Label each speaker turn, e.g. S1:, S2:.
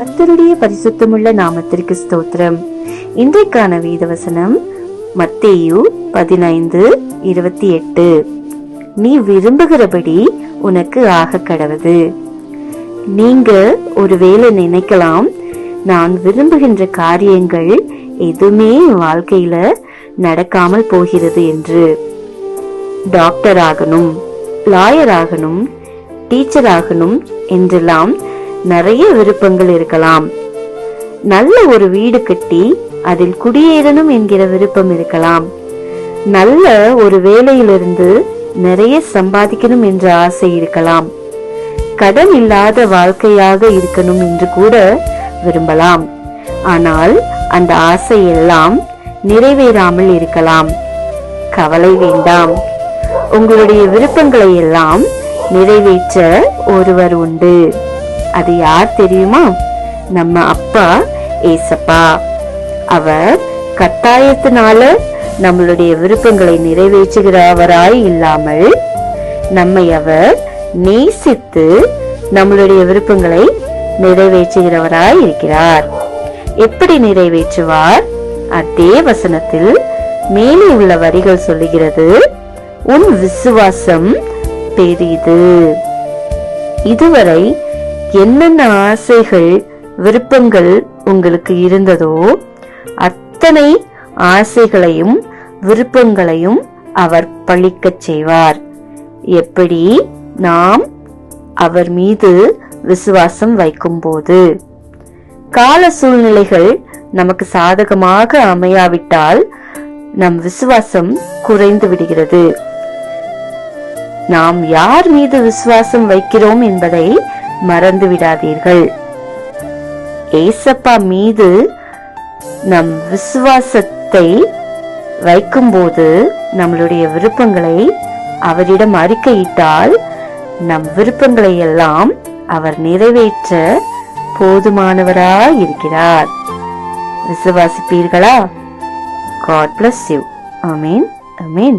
S1: கர்த்தருடைய பரிசுத்தமுள்ள நாமத்திற்கு ஸ்தோத்திரம். இன்றைக்கான வேதவசனம் மத்தேயு 15:28. நீ விரும்புகிறபடி உனக்கு ஆக கடவது. நீங்க ஒருவேளை நினைக்கலாம், நான் விரும்புகின்ற காரியங்கள் எதுவுமே வாழ்க்கையில நடக்காமல் போகிறது என்று. டாக்டர் ஆகணும், லாயர் ஆகணும், டீச்சர் ஆகணும் என்றெல்லாம் நிறைய விருப்பங்கள் இருக்கலாம். நல்ல ஒரு வீடு கட்டி அதில் குடியேறணும் என்கிற விருப்பம் இருக்கலாம். நல்ல ஒரு வேலையிலிருந்து நிறைய சம்பாதிக்கணும் என்ற ஆசை இருக்கலாம். கடன் இல்லாத வாழ்க்கையாக இருக்கணும் என்று கூட விரும்பலாம். ஆனால் அந்த ஆசை எல்லாம் நிறைவேறாமல் இருக்கலாம். கவலை வேண்டாம். உங்களுடைய விருப்பங்களை எல்லாம் நிறைவேற்ற ஒருவர் உண்டு. அது யார் தெரியுமா? நம்ம அப்பா ஏசப்பா. அவர் கட்டாயத்தினால நம்மளுடைய விருப்பங்களை நிறைவேற்றுகிறவராய் இல்லாமல் நம்மை அவர் நேசித்து நம்மளுடைய விருப்பங்களை நிறைவேற்றுகிறவராய் இருக்கிறார். எப்படி நிறைவேற்றுவார்? அதே வசனத்தில் மேலே உள்ள வரிகள் சொல்லுகிறது, உன் விசுவாசம் பெரிது. இதுவரை என்னென்ன ஆசைகள் விருப்பங்கள் உங்களுக்கு இருந்ததோ அத்தனை ஆசைகளையும் விருப்பங்களையும் அவர் பழிக்கச் செய்வார். எப்படி? நாம் அவர் மீது விசுவாசம் வைக்கும் போது. கால சூழ்நிலைகள் நமக்கு சாதகமாக அமையாவிட்டால் நம் விசுவாசம் குறைந்து விடுகிறது. நாம் யார் மீது விசுவாசம் வைக்கிறோம் என்பதை மறந்து விடாதீர்கள். ஏசப்பா மீது நம் விசுவாசத்தை வைக்கும்போது நம்மளுடைய விருப்பங்களை அவரிடம் அறிக்கையிட்டால் நம் விருப்பங்களை எல்லாம் அவர் நிறைவேற்ற போதுமானவராய் இருக்கிறார். விசுவாசிப்பீர்களா? God bless you. Amen. Amen.